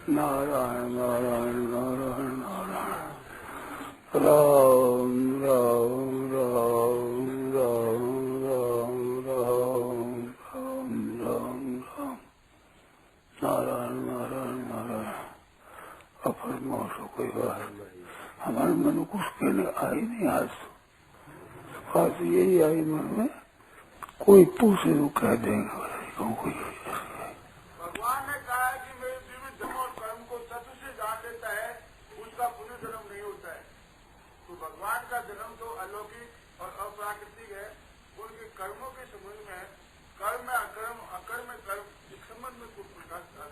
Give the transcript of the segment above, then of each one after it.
नारायण नारायण नारायण नारायण राम राम राम राम राम राम राम राम राम नारायण नारायण नारायण। अपर मौसम कोई बात हमारे मन में कुछ कहने आई नहीं। आज यही आई मन में, कोई पूछे तो कह देंगे। कोई भगवान ने कहा है कि मेरे जीवित जन्म और कर्म को तत्व से जान लेता है, उसका पुनर्जन्म नहीं होता है। तो भगवान का जन्म तो अलौकिक और अप्राकृतिक है। उनके कर्मों के संबंध में कर्म में अकर्म, अकर्म में कर्म, इस संबंध में कुछ प्रकाश डाल।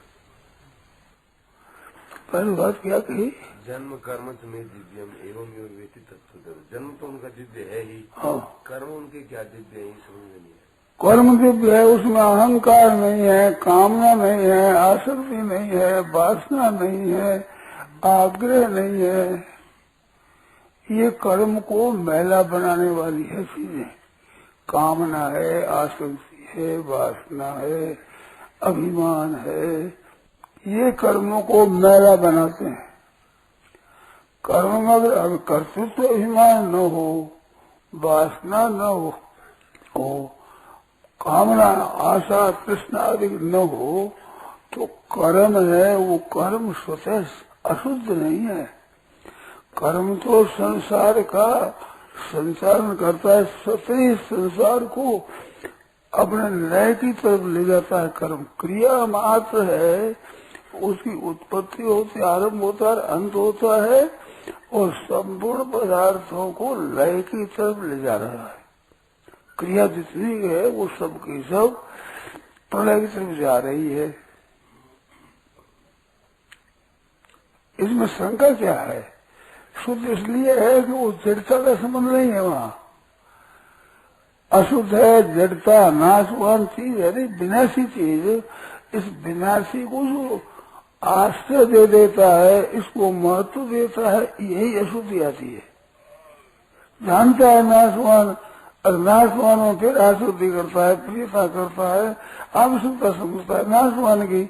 पहली बात क्या कही? जन्म कर्म में दिव्यम एवं एवं वेति तत्व। जन्म तो उनका दिव्य है ही। हाँ, कर्म उनके क्या दिव्य है, समझ में नहीं है। कर्म दिव्य है, उसमें अहंकार नहीं है, कामना नहीं है, आसक्ति नहीं है, वासना नहीं है, आग्रह नहीं है। ये कर्म को मैला बनाने वाली है चीजें। कामना है, आसक्ति है, वासना है, अभिमान है, ये कर्मों को मैला बनाते हैं। कर्म में अगर कर्तृत्व अभिमान न हो, वासना न हो, कामना आशा तृष्णा आदि न हो, तो कर्म है वो कर्म स्वतः अशुद्ध नहीं है। कर्म तो संसार का संचालन करता है, स्वतः संसार को अपने लय की तरफ ले जाता है। कर्म क्रिया मात्र है, उसकी उत्पत्ति होती, आरंभ होता है, अंत होता है, और संपूर्ण पदार्थों को लय की तरफ ले जा रहा है। क्रिया जितनी है वो सब की सब प्रलय की तरफ जा रही है। इसमें शंका क्या है? शुद्ध इसलिए है कि वो जड़ता का संबंध नहीं है। वहाँ अशुद्ध है, जड़ता नाशवान चीज है, विनाशी चीज। इस विनाशी को जो आश्रय दे देता है, इसको महत्व देता है, यही अशुद्धि आती है। जानता है नाशवान, और नाशवान में फिर आसुद्धि करता है, प्रियता करता है, आवश्यकता समझता है नाशवान की,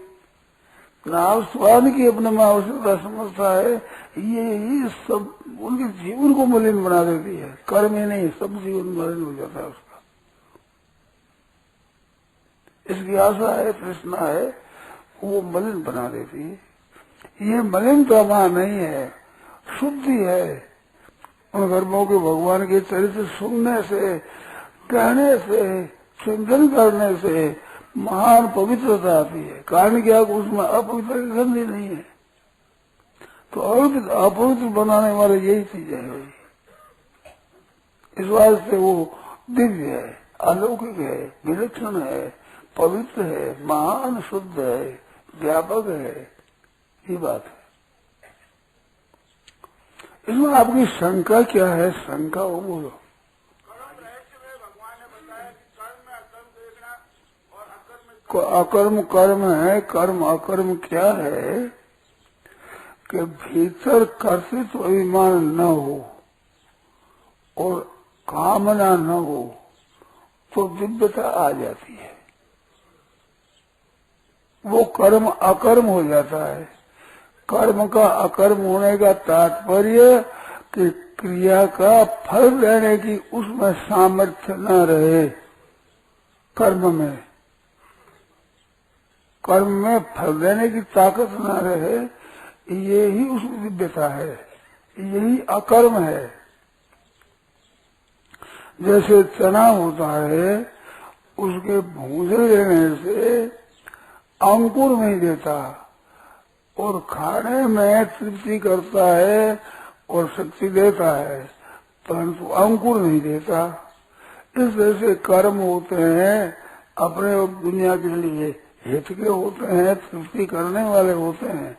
नाशवान की अपने में आवश्यकता समझता है। ये सब उनके जीवन को मलिन बना देती है। कर्म ही नहीं, सब जीवन मलिन हो जाता है उसका। इसकी आशा है, तृष्णा है, वो मलिन बना देती है। ये मलिनता वहां नहीं है, शुद्धि है। उन कर्मों के भगवान के चरित्र सुनने से, कहने से, चिंतन करने से महान पवित्रता आती है। कारण क्या, उसमें अपवित्र की गंध नहीं है। तो अपवित्र बनाने वाले यही चीजें है। इस वास्ते वो दिव्य है, अलौकिक है, विलक्षण है, पवित्र है, महान शुद्ध है, व्यापक है। ये बात है। इसमें आपकी शंका क्या है? शंका वो बोलो। कर्म रहस्य में भगवान ने बताया कि कर्म में अकर्म देखना और अकर्म में अकर्म कर्म है। कर्म अकर्म क्या है कि भीतर कर्तृत्व अभिमान न हो और कामना न हो तो दिव्यता आ जाती है। वो कर्म अकर्म हो जाता है। कर्म का अकर्म होने का तात्पर्य कि क्रिया का फल लेने की उसमें सामर्थ्य न रहे। कर्म में फल देने की ताकत न रहे, यही उसमें दिव्यता है, यही अकर्म है। जैसे चना होता है, उसके भूसे देने से अंकुर नहीं देता और खाने में तृप्ति करता है और शक्ति देता है, परंतु अंकुर नहीं देता। इस तरह से कर्म होते हैं, अपने दुनिया के लिए हित के होते हैं, तृप्ति करने वाले होते हैं,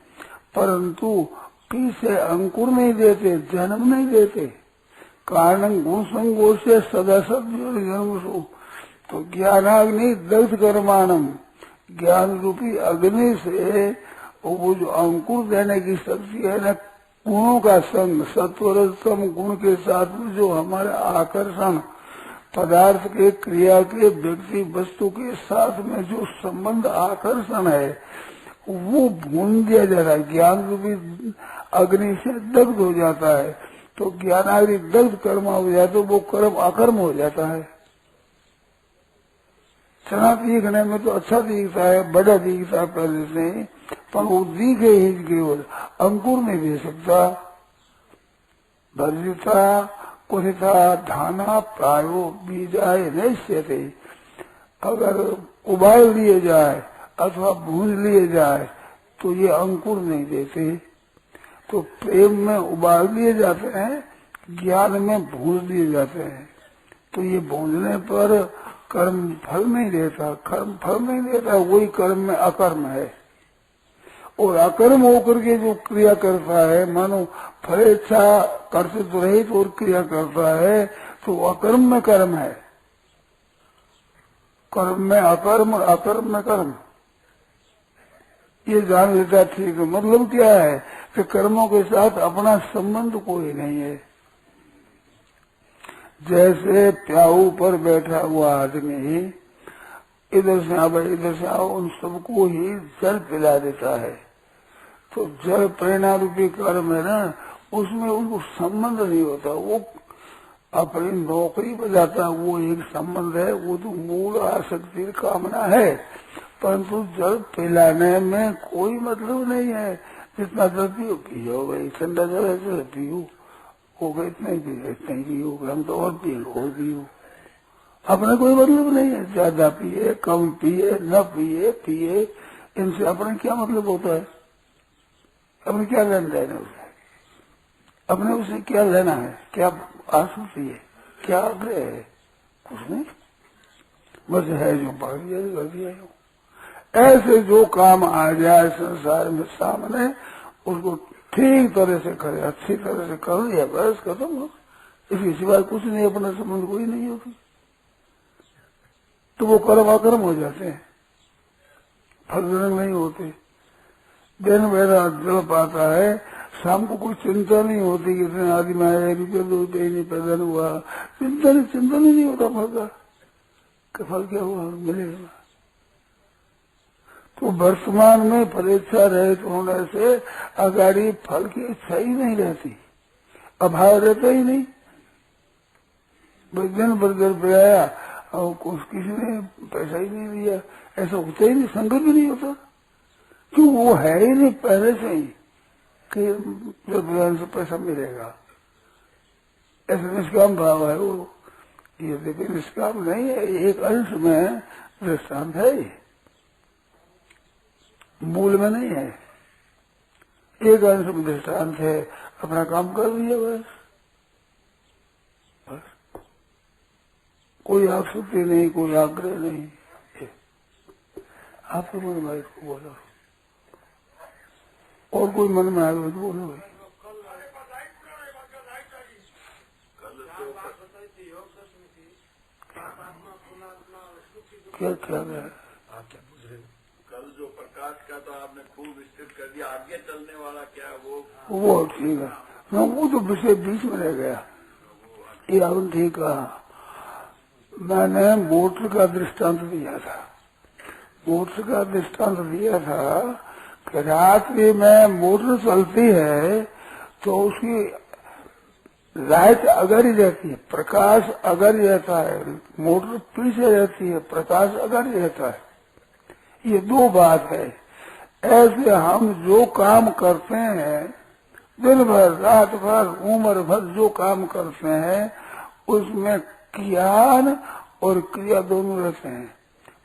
परंतु पीछे अंकुर नहीं देते, जन्म नहीं देते। कारण गुण संगो से सदा सद जन्म। तो ज्ञानाग्नि दग्ध कर्माणम, ज्ञान रूपी अग्नि से वो जो अंकुर देने की शक्ति है ना, गुणों का संग, सत्वरतम गुण के साथ में जो हमारे आकर्षण, पदार्थ के, क्रिया के, व्यक्ति वस्तु के साथ में जो संबंध आकर्षण है, वो भून दिया जाता है, ज्ञान रूपी अग्नि से दग्ध हो जाता है। तो ज्ञान अग्नि दग्ध कर्म हो जाए तो वो कर्म अकर्म हो जाता है। चना दिखने में तो अच्छा दिखता है, बड़ा दिखता है पहले से, पर वो दिखे ही केवल अंकुर नहीं दे सकता। भर्जिता कुथिता धाना प्रायो बीजाय नश्यते। अगर उबाल लिए जाए अथवा भून लिए जाए तो ये अंकुर नहीं देते। तो प्रेम में उबाल दिए जाते हैं, ज्ञान में भून दिए जाते हैं। तो ये भूनने पर कर्म फल नहीं देता, कर्म फल नहीं देता, वही कर्म में अकर्म है। और अकर्म होकर के जो क्रिया करता है, मानो फलेच्छा कर्तव्य रहित और क्रिया करता है, तो अकर्म में कर्म है। कर्म में अकर्म और अकर्म में कर्म, ये जान लेता ठीक है। मतलब क्या है कि कर्मों के साथ अपना संबंध कोई नहीं है। जैसे प्याऊ पर बैठा हुआ आदमी इधर से आओ इधर से आओ, उन सबको ही जल पिला देता है। तो जल प्रेरणा रूपी कर्म है ना, उसमें उनको संबंध नहीं होता। वो अपनी नौकरी पर जाता, वो एक संबंध है, वो तो मूल आसक्ति कामना है। परंतु जल पिलाने में कोई मतलब नहीं है। जितना जल पियो भाई, ठंडा जल है जल पियो, होगा इतना ही पियो, हम तो और पियो। अपने कोई मतलब नहीं है, ज्यादा पिए कम पिए न पिए पिए, इनसे अपने क्या मतलब होता है? अपने क्या लेना देना उसे? अपने उसे क्या लेना है? क्या आसक्ति है? क्या आग्रह है? कुछ नहीं, बस है जो पा दिया कर दिया। ऐसे जो काम आ जाए संसार में सामने, उसको ठीक तरह से करे, अच्छी तरह से कर लिया, बस खत्म हो। इसके सिवाय कुछ नहीं, अपना संबंध कोई नहीं होती। तो वो कर्म अकर्म हो जाते हैं, फलजनक नहीं होते। दिन मेरा जल पाता है, शाम को कोई चिंता नहीं होती कि इतने आदमी आए, रुपये 2 रुपये नहीं पैदा हुआ, चिंता नहीं होता फल का, कि फल क्या हुआ मिलेगा। तो वर्तमान में फलेच्छा रहित होने से अगाड़ी फल की इच्छा ही नहीं रहती, अभाव रहता ही नहीं। दिन भर घर पे आया और किसी ने पैसा ही नहीं दिया, ऐसा होता ही नहीं, संकट भी नहीं होता। क्यों? वो है ही नहीं पहले से ही कि जब से पैसा मिलेगा, ऐसा निष्काम भाव है वो। ये देखिए निष्काम नहीं है, एक अंश में दृष्टांत है, मूल में नहीं है। एक अंश में दृष्टांत है, अपना काम कर लिया बस। कोई आसक्ति नहीं, कोई आग्रह नहीं। आप तो मन भाई को बोलो, और कोई मन में आए तो बोलो भाई। क्या क्या है? आप क्या पूछ रहे हैं? कल जो प्रकाश का तो आपने खूब विस्तृत कर दिया, आगे चलने वाला क्या वो ठीक है ना, वो तो विषय बीच में रह गया। ये अब ठीक कहा। मैंने मोटर का दृष्टांत दिया था, मोटर का दृष्टांत दिया था कि रात्रि में मोटर चलती है तो उसकी लाइट अगर ही रहती है, प्रकाश अगर ही रहता है, मोटर पीछे रहती है, प्रकाश अगर ही रहता है। ये दो बात है। ऐसे हम जो काम करते हैं, दिन भर रात भर उम्र भर जो काम करते हैं, उसमें ज्ञान और क्रिया दोनों रहते हैं।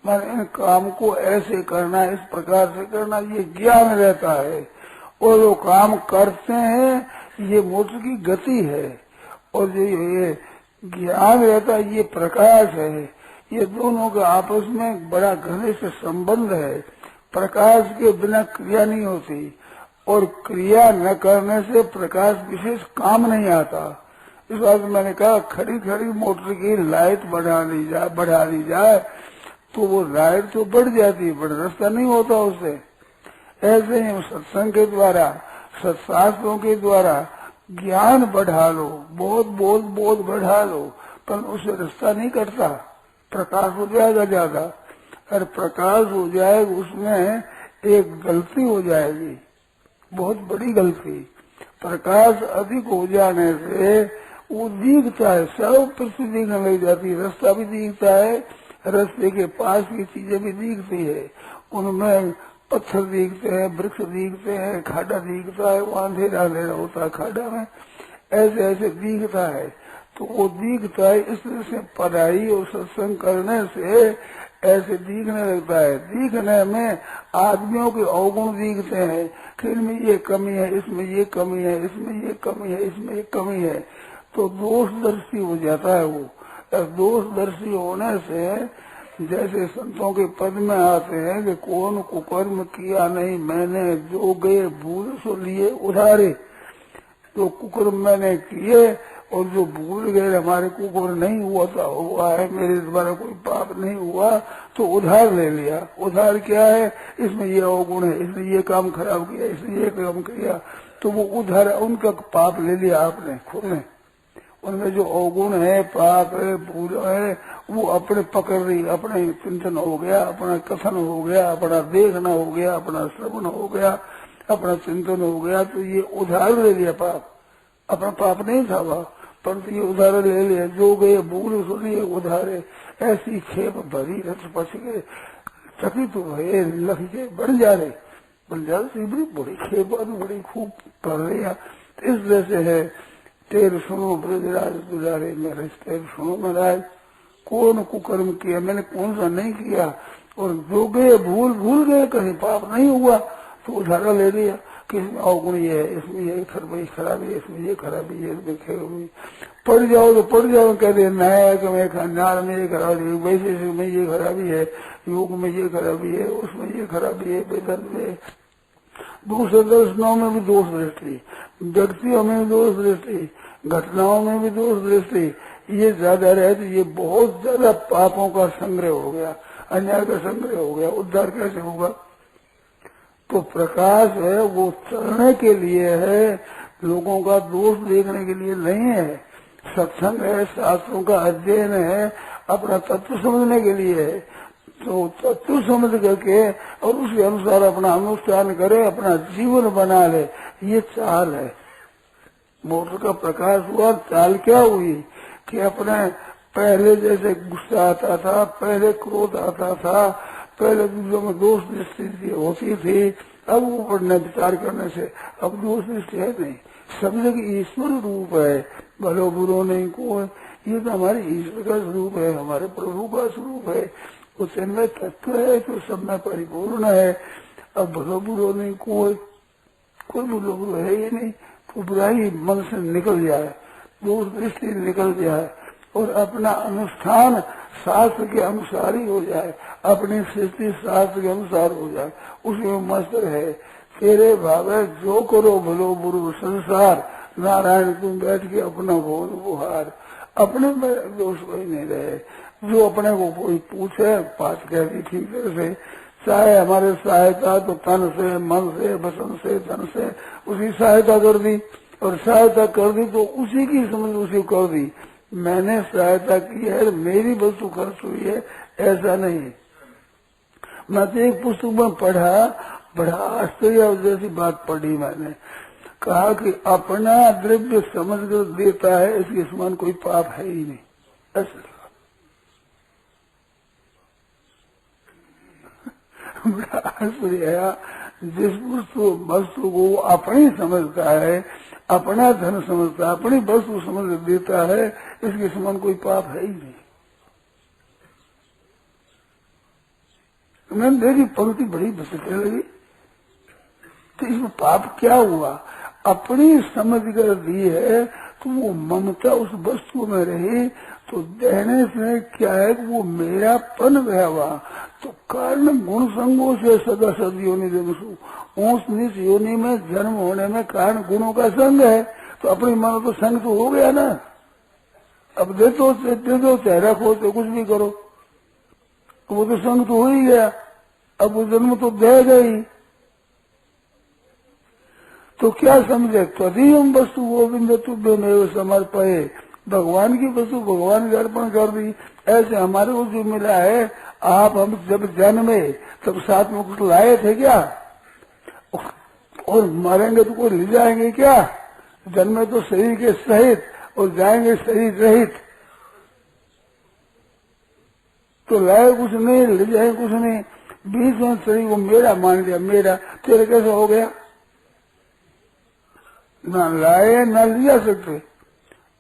मैंने इन काम को ऐसे करना, इस प्रकार से करना, ये ज्ञान रहता है। और जो काम करते हैं, ये मोटर की गति है। और जो ये ज्ञान रहता है, ये प्रकाश है। ये दोनों का आपस में बड़ा घनिष्ठ संबंध है। प्रकाश के बिना क्रिया नहीं होती, और क्रिया न करने से प्रकाश विशेष काम नहीं आता। इस बात में मैंने कहा, खड़ी खड़ी मोटर की लाइट बढ़ा दी जाए तो वो लाइट तो बढ़ जाती है, बड़ा रास्ता नहीं होता उससे। ऐसे ही सत्संग के द्वारा, सत्शास्त्रों के द्वारा ज्ञान बढ़ा लो, बहुत बढ़ा लो, पर उससे रास्ता नहीं कटता। प्रकाश हो जाएगा ज्यादा, अगर प्रकाश हो जाए उसमें एक गलती हो जाएगी, बहुत बड़ी गलती। प्रकाश अधिक हो जाने से वो दिखता है, सब पृथ्वी दिखने लग जाती है, रास्ता भी दिखता है, रास्ते के पास की चीजें भी दिखती है, उनमें पत्थर दिखते हैं, वृक्ष दिखते हैं, खाड़ा दिखता है, वो अंधेरा अंधेरा होता है खाड़ा में, ऐसे ऐसे दिखता है। तो वो दिखता है, इसलिए से पढ़ाई और सत्संग करने से ऐसे दिखने लगता है। दिखने में आदमियों के अवगुण दिखते हैं कि इनमें ये कमी है, इसमें ये कमी है, इसमें ये कमी है, इसमें ये कमी है, तो दोषदर्शी हो जाता है वो। दोषदर्शी होने से जैसे संतों के पद में आते हैं कि कौन कुकर्म किया नहीं मैंने, जो गए भूल सो लिए उधारे। तो कुकर्म मैंने किए और जो भूल गए हमारे कुकर्म नहीं हुआ था, हुआ है, मेरे द्वारा कोई पाप नहीं हुआ, तो उधार ले लिया। उधार क्या है, इसमें ये अवगुण है, इसने ये काम खराब किया, इसने ये काम किया, तो वो उधार उनका पाप ले लिया आपने खुद ने। उनमें जो अवगुण है, पाप है, भूल है, वो अपने पकड़ रही, अपने चिंतन हो गया, अपना कथन हो गया, अपना देखना हो गया, अपना श्रवण हो गया, अपना चिंतन हो गया, तो ये उधार ले लिया पाप। अपना पाप नहीं था वह, परंतु ये उधार ले लिया। जो गए भूल सुनिए उधारे, ऐसी खेप भरी रथ पछ के चकित हुए लख के बन जा रहे, बन जा रहे बड़ी खेप बड़ी खूब पढ़ रही है। इस तरह से है, तेर सुनो ब्रजराज दुलारे मेरे, तेर सुनो महाराज, कौन कुकर्म किया, मैंने कौन सा नहीं किया, और जो गए भूल गए, कहीं पाप नहीं हुआ, तो उधारा ले लिया कि इसमें अवगुण ये है, इसमें ये खराबी है, इसमें ये खराबी है, इसमें खराबी। पढ़ जाओ तो पढ़ जाओ, कहते न्याय में खंडार में ये खराबी, वैसे में ये खराबी है, योग में ये खराबी है, उसमें ये खराबी है, वेदांत में। दूसरे दर्शनों में भी दोष दृष्टि, व्यक्तियों में भी दोष दृष्टि, घटनाओं में भी दोष दृष्टि, ये ज्यादा रहे तो ये बहुत ज्यादा पापों का संग्रह हो गया, अन्याय का संग्रह हो गया। उद्धार कैसे होगा? तो प्रकाश है वो चलने के लिए है, लोगों का दोष देखने के लिए नहीं है। सत्संग है, शास्त्रों का अध्ययन है, अपना तत्व समझने के लिए है। तो तत्व समझ करके और उसके अनुसार अपना अनुष्ठान करे, अपना जीवन बना ले, ये चाल है। मोटर का प्रकाश हुआ, चाल क्या हुई कि अपने पहले जैसे गुस्सा आता था, पहले क्रोध आता था, पहले दूसरों में दोष दृष्टि होती थी, अब वो पढ़ने विचार करने से अब दोष दृष्टि है नहीं। सब जगह ईश्वर रूप है, भलो बुरो नहीं को, ये तो हमारे ईश्वर का स्वरूप है, हमारे प्रभु का स्वरूप है, उसमें तत्व है तो सब में परिपूर्ण है। अब भलो बुरो नहीं कोई भलो बुरो है ही नहीं, तो बुराई मन से निकल जाए, दोष दृष्टि निकल जाए और अपना अनुष्ठान शास्त्र के अनुसार ही हो जाए, अपनी स्थिति शास्त्र के अनुसार हो जाए, उसमें मस्त है। तेरे भावे जो करो भलो बुरो संसार, नारायण तुम बैठ के अपना भोज बुहार। अपने में दोष कोई नहीं रहे, जो अपने को कोई पूछे बात कहती ठीक तरह से, चाहे हमारे सहायता तो तन से, मन से, वचन से, धन से, उसकी सहायता कर दी, और सहायता कर दी तो उसी की समझ उसी कर दी। मैंने सहायता की है, मेरी वस्तु खर्च हुई है, ऐसा नहीं। मैं तो एक पुस्तक में पढ़ा, बड़ा आश्चर्य जैसी बात पढ़ी, मैंने कहा कि अपना द्रव्य समझ कर देता है, इसके समान कोई पाप है ही नहीं, ऐसा बड़ा आश्चर्य है। जिस वस्तु को अपनी समझता है, अपना धन समझता है, अपनी वस्तु समझ देता है, इसके समान कोई पाप है ही नहीं। मैंने देखी पंक्ति बड़ी बचने लगी, तो इसमें पाप क्या हुआ? अपनी समझ कर दी है तो वो ममता उस वस्तु में रही, तो देने से क्या है कि वो मेरापन हुआ। तो कारण गुण संगों से सदा सद योनि जन्मसु, ऊंच नीच योनि में जन्म होने में कारण गुणों का संग है, तो अपनी मन तो संग तो हो गया ना। अब दे दो चेहरा खोलते कुछ भी करो, वो तो संग तो हो ही गया, अब वो जन्म तो दे गई। तो क्या समझे? तदीयम वस्तु गोविंद तुभ्य में समर्पये, भगवान की वस्तु भगवान को अर्पण कर दी। ऐसे हमारे को जो मिला है, आप हम जब जन्मे तब साथ में कुछ लाए थे क्या? और मरेंगे तो कोई ले जाएंगे क्या? जन्मे तो शरीर के सहित और जाएंगे शरीर रहित। तो लाए कुछ नहीं, ले जाए कुछ नहीं। बीच में शरीर को मेरा मान लिया, मेरा। तेरे कैसे हो गया? ना लाए ना ले जा सकते,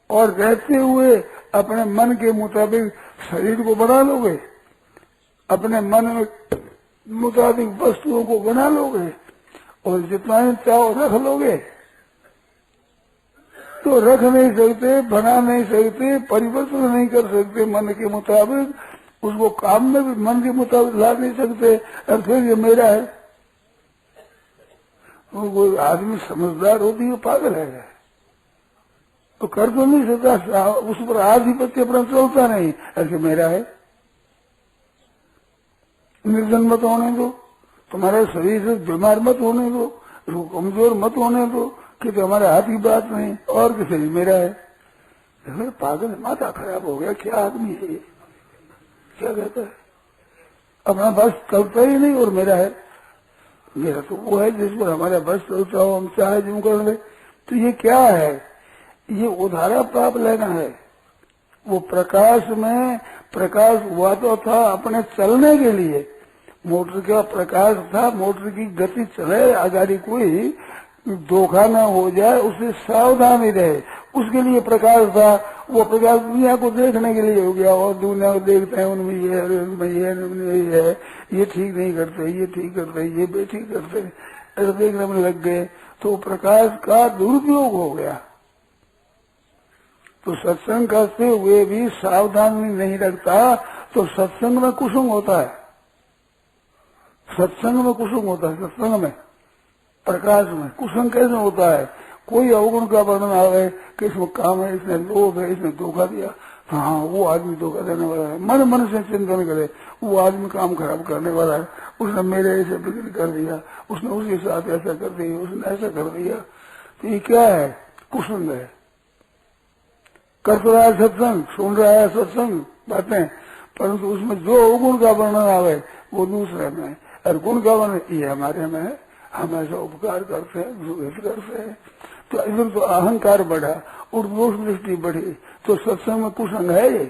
और रहते हुए अपने मन के मुताबिक शरीर को बना लोगे, अपने मन में मुताबिक वस्तुओं को बना लोगे, और जितना ही चाहो रख लोगे। तो रख नहीं सकते, बना नहीं सकते, परिवर्तन नहीं कर सकते मन के मुताबिक, उसको काम में भी मन के मुताबिक ला नहीं सकते। और फिर ये मेरा है। वो कोई आदमी समझदार होती है, पागल है, तो कर तो नहीं सकता, उस पर आधिपत्य अपना चलता नहीं। ऐसे मेरा है। निर्धन मत होने दो, तुम्हारे शरीर से बीमार मत होने दो, उसको कमजोर मत होने दो कि तो हमारे हाथ की बात नहीं, और किसी मेरा है। पागल, माथा खराब हो गया, क्या आदमी है ये? क्या कहता है? अपना बस चलता ही नहीं और मेरा है। मेरा तो वो है जिस पर हमारा बस चलता हो, हम चाहे जो कर ले। तो ये क्या है? ये उधारा पाप लेना है। वो प्रकाश में प्रकाश हुआ तो था अपने चलने के लिए, मोटर का प्रकाश था, मोटर की गति चले, अगाड़ी कोई धोखा न हो जाए, उससे सावधानी रहे, उसके लिए प्रकाश था। वो प्रकाश दुनिया को देखने के लिए हो गया, और दुनिया को देखते हैं उनमें ये है, उनमें ये है, उनमें ये है, ये ठीक नहीं करते, ये ठीक करते, ये बेठीक करते, ऐसा देखने में लग गए, तो प्रकाश का दुरुपयोग हो गया। तो सत्संग करते हुए भी सावधानी नहीं रखता तो सत्संग में कुसुम होता है। सत्संग में कुसुम होता है, सत्संग में प्रकाश में कुसुम कैसे होता है? कोई अवगुण का वर्णन आवे कि इसमें काम है, इसने लोभ है, इसने धोखा दिया, तो हाँ वो आदमी धोखा देने वाला है। मन मन से चिंतन करे, वो आदमी काम खराब करने वाला है, उसने मेरे ऐसे बिक्री कर दिया, उसने उसके साथ ऐसा कर दिया, उसने ऐसा कर दिया। तो ये क्या है? कुसुम है। कर तो रहा है सत्संग, सुन रहा है सत्संग बातें, परंतु उसमें जो अवगुण का वर्णन आवे वो दूसरे में, और गुण का वर्णन ये हमारे में है। हम ऐसा उपकार करते हैं, हित करते हैं, तो इधर तो अहंकार बढ़ा और दोष दृष्टि बढ़ी, तो सत्संग में कुसंग है ये।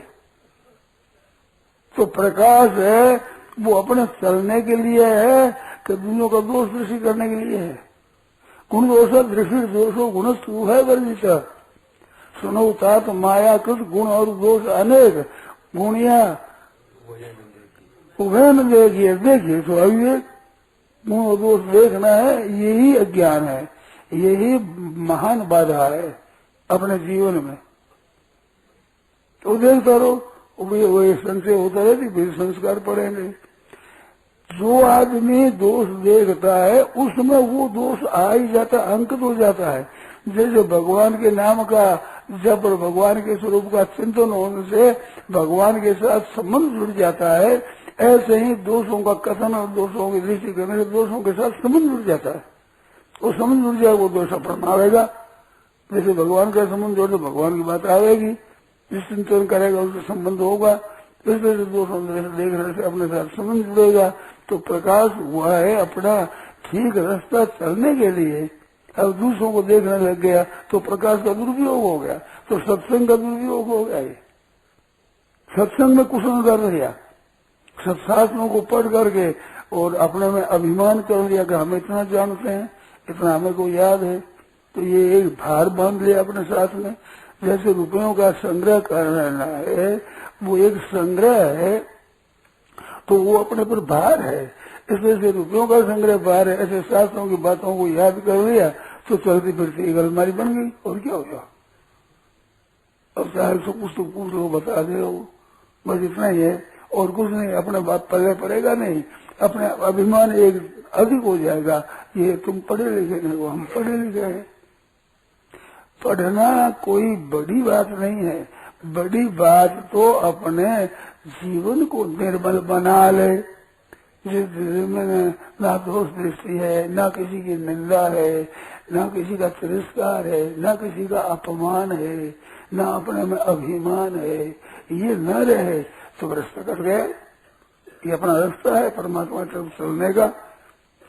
तो प्रकाश है वो अपने चलने के लिए है कि दुनिया का दोष दृष्टि करने के लिए है। गुण दोष दृष्टि दोषो गुणस्तु है वर्जित, सुनो तात मायाकृत गुण और दोष अनेक, गुणिया उभय न देखिए, देखिए तो अविवेक, गुण और दोष देखना है, यही अज्ञान है, यही महान बाधा है अपने जीवन में। तो देखता रहो, वही संशय होता रहती, फिर संस्कार पड़ेंगे। जो आदमी दोष देखता है उसमें वो दोष आ ही जाता, अंकित हो जाता है। जैसे भगवान के नाम का जब भगवान के स्वरूप का चिंतन होने से भगवान के साथ संबंध जुड़ जाता है, ऐसे ही दोषों का कथन और दोषों की दृष्टि करने से दोषों के साथ संबंध जुड़ जाता है। वो संबंध जुड़ जाए वो दोष अपना आवेगा। जैसे भगवान का संबंध जोड़ तो भगवान की बात आवेगी, जिस चिंतन करेगा उससे संबंध होगा, इस तरह से दोषों देखने से अपने साथ संबंध जुड़ेगा। तो प्रकाश हुआ है अपना ठीक रास्ता चलने के लिए, अब दूसरों को देखने लग गया तो प्रकाश का दुरुपयोग हो गया, तो सत्संग का दुरुपयोग हो गया। ये सत्संग में कुछ कर दिया, सत्शास्त्रों को पढ़ करके और अपने में अभिमान कर लिया कि हम इतना जानते हैं, इतना हमें को याद है, तो ये एक भार बांध लिया अपने साथ में। जैसे रुपयों का संग्रह करना है, वो एक संग्रह है, तो वो अपने पर भार है। इसलिए से रुपयों का संग्रह भार है। ऐसे शास्त्रों की बातों को याद कर लिया तो चलती फिरती एक अलमारी बन गई, और क्या हो गया। अब चाहे तो कुछ तो पूछ लो, बता दे, बस इतना ही है और कुछ नहीं। अपने बात पल्ले पड़ेगा नहीं, अपने अभिमान एक अधिक हो जाएगा। ये तुम पढ़े लिखे नहीं हो, हम पढ़े लिखे हैं। पढ़ना कोई बड़ी बात नहीं है, बड़ी बात तो अपने जीवन को निर्मल बना ले, जिस में ना दोष दृष्टि है, ना किसी की निंदा है, ना किसी का तिरस्कार है, ना किसी का अपमान है, ना अपने में अभिमान है, ये न रहे तो रास्ता कट गया। ये अपना रास्ता है परमात्मा की तरफ चलने का।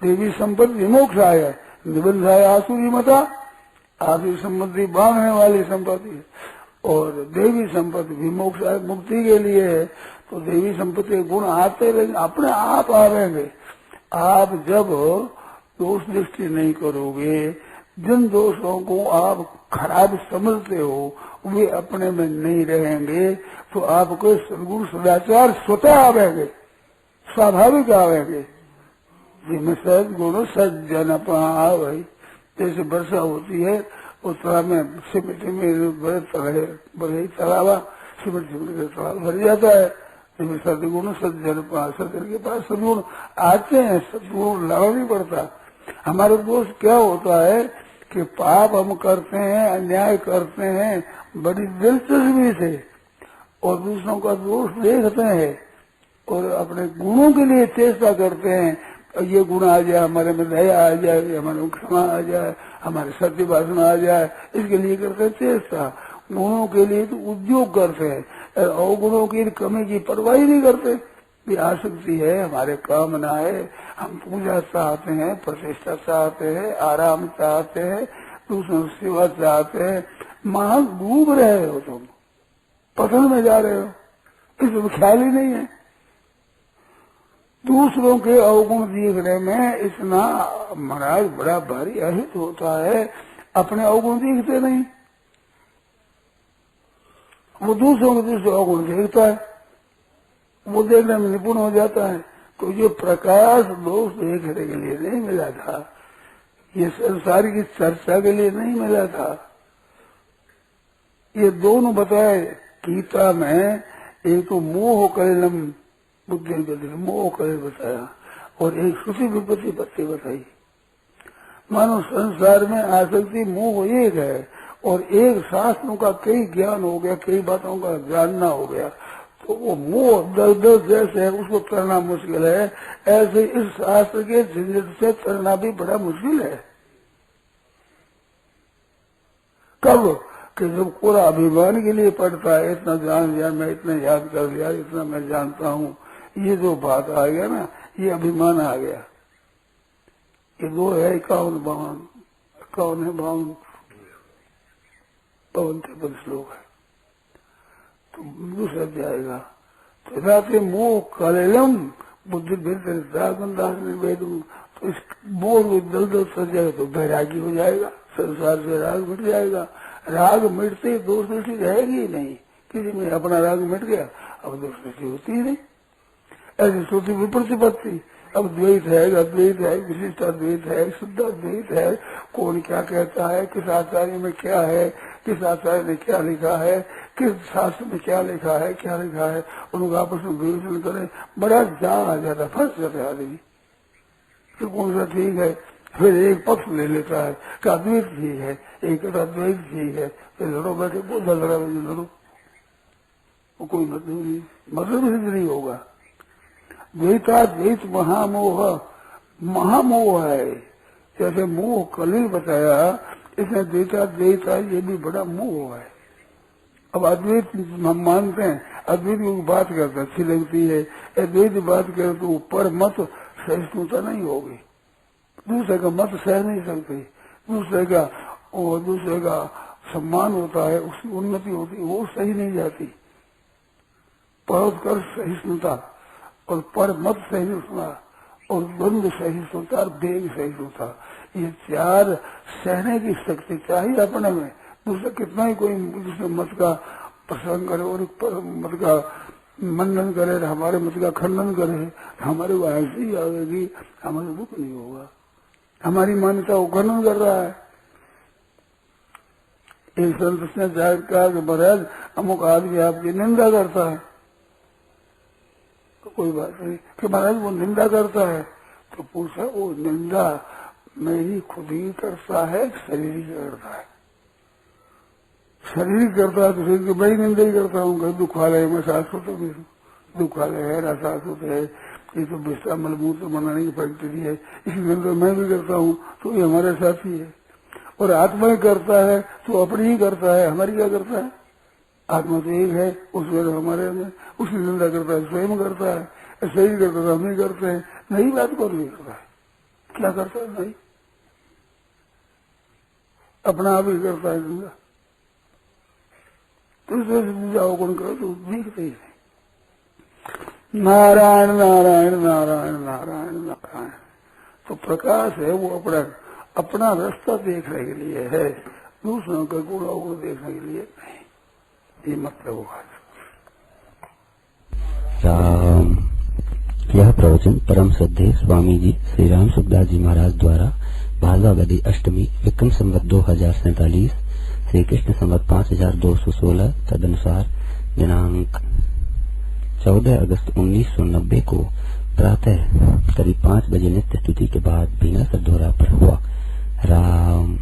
देवी संपत्ति विमोक्ष आया, निबंधाय आसुरी मता, आसुरी संपत्ति बांधने वाली संपत्ति है, और देवी संपत्ति विमोक्ष मुक्ति के लिए है। तो देवी संपत्ति के गुण आते रहेंगे, अपने आप आवेंगे। आप जब दोष दृष्टि नहीं करोगे, जिन दोषों को आप खराब समझते हो वे अपने में नहीं रहेंगे, तो आपको सद्गुण सदाचार स्वतः आवेंगे, स्वाभाविक आवेंगे। जिनमें सद्गुण सज्जन भाई, जैसे वर्षा होती है उस तरह में सिमट में बड़े तालाबा सिमट के तालाब भर जाता है। जिसमें सदगुण सज्जन के पास सदगुण आते हैं, सदगुण लाना नहीं पड़ता। हमारे दोष क्या होता है कि पाप हम करते हैं, अन्याय करते हैं बड़ी दिलचस्पी से, और दूसरों का दोष देखते हैं और अपने गुणों के लिए चेष्टा करते हैं। ये गुण आ जाए, हमारे में दया आ जाए, हमारे में क्षमा आ जाए, हमारे सत्य भाषण आ जाए, इसके लिए करते हैं चेष्टा। गुणों के लिए तो उद्योग करते हैं, अवगुणों की कमी की परवाह नहीं करते। ये आसक्ति है, हमारे कामना है, हम पूजा चाहते हैं, प्रतिष्ठा चाहते हैं, आराम चाहते हैं, दूसरों सेवा चाहते हैं। वहां डूब रहे हो तुम, पतन में जा रहे हो, इसमें ख्याल ही नहीं है। दूसरों के अवगुण देखने में इतना महाराज बड़ा भारी अहित होता है, अपने अवगुण देखते नहीं, वो दूसरों के दूसरे अवगुण देखता है, वो देखने में निपुण हो जाता है। तो ये प्रकाश दोष देखने के लिए नहीं मिला था, ये संसार की चर्चा के लिए नहीं मिला था। ये दोनों बताए गीता में, एक तो मोह कलिलम बुद्धि मोह कलिल बताया, और एक श्रुति विपत्ति पत्ति बताई। मानो संसार में आसक्ति मोह एक है, और एक शास्त्रों का कई ज्ञान हो गया, कई बातों का जानना हो गया, तो वो मोह दर्द जैसे है उसको तरना मुश्किल है, ऐसे इस शास्त्र के झंझट से तरना भी बड़ा मुश्किल है। कब कि जब पूरा अभिमान के लिए पड़ता है, इतना जान लिया, मैं इतना याद कर लिया, इतना मैं जानता हूँ, ये जो बात आ गया ना, ये अभिमान आ गया। ये दो है 51 है 52 श्लोक है, तो दूसरा जाएगा। तो जाते मोह कलिलम बुद्धि दास ने वेद, तो इस मोह दल सज जाएगा तो बैरागी हो जाएगा, संसार से राग मिट जाएगा। राग मिटते दोष दृष्टि रहेगी ही नहीं, किसी में अपना राग मिट गया, अब दोष दृष्टि होती ही नहीं। ऐसी श्रुति विप्रतिपत्ति, अब द्वैत है, अद्वैत है, विशिष्टाद्वैत है, शुद्धाद्वैत है, कौन क्या कहता है, किस आचार्य में क्या है, किस आचार्य ने क्या लिखा है, किस शास्त्र में क्या लिखा है, क्या लिखा है, उनका आपस में विवेचन करें, बड़ा जान आ जाता, फंस जाता है आदमी। तो कौन सा ठीक है, फिर एक पक्ष ले लेता है कि अद्वैत ठीक है, एक अद्वैत ठीक है, फिर लड़ो बैठे बोधा लड़ा लड़ो, वो कोई मतलब नहीं, मतलब सिद्ध नहीं होगा। द्वैताद्वैत महामोह, महामोह है। जैसे मोह कलिल बताया, इसमें द्वैताद्वैत है, ये भी बड़ा मोह है। अब अद्वैत हम मानते हैं, अद्वैत की बात करते अच्छी लगती है, अद्वैत बात करे तो ऊपर मत सहिष्णुता नहीं होगी, दूसरे का मत सह नहीं सकते, दूसरे का सम्मान होता है, उसकी उन्नति होती है, वो सही नहीं जाती। परोपकार सहिष्णुता और पर मत सहिष्णुता और द्वंद्व सहिष्णुता और वेग सहिष्णुता, ये चार सहने की शक्ति चाहिए अपने में। दूसरा कितना ही कोई दूसरे मत का प्रसंग करे और मत का मंडन करे, हमारे मत का खंडन करे, हमारे को ऐसे ही आवेगी, हमारे दुख नहीं होगा। हमारी मान्यता को खंडन कर रहा है। एक संत ने जाहिर कहा कि महाराज अमुक आदमी आपकी निंदा करता है, तो कोई बात नहीं कि महाराज वो निंदा करता है, तो पूछा वो निंदा मेरी खुद ही करता है, शरीर ही करता है। शरीर करता है तो फिर मैं ही निंदा ही करता हूँ। दुखालय में शाश्वत, दुखालय है ना शाश्वत है, ये तो विस्तार मलमूत्र बनाने की प्रकृति है, इसलिए तो मैं भी करता हूँ, तो ये हमारे साथी है। और आत्मा ही करता है तो अपनी ही करता है, हमारी क्या करता है? आत्मा तो एक है, उसमें तो हमारे में उसकी निंदा करता है, स्वयं करता है, ऐसे ही करता है, हम ही करते हैं। नई बात कौन नहीं करता है? क्या करता है? नहीं, अपना आप ही करता है निंदा। तो इससे जाओ कौन करो तो दिखते ही नहीं। नारायण नारायण नारायण नारायण नारायण। तो प्रकाश है वो अपना रास्ता देखने के लिए है, दूसरों का गुणों को देखने के लिए नहीं। ये मतलब हुआ। राम। यह प्रवचन परम श्रद्धेय स्वामी जी श्री राम सुखदास जी महाराज द्वारा भादवागदी अष्टमी विक्रम संवत 2047 श्री कृष्ण संवत 5216 तदनुसार दिनांक 14 अगस्त 1990 को प्रातः करीब 5 बजे नित्य स्तुति के बाद बिना सर दोहरा पर हुआ। राम।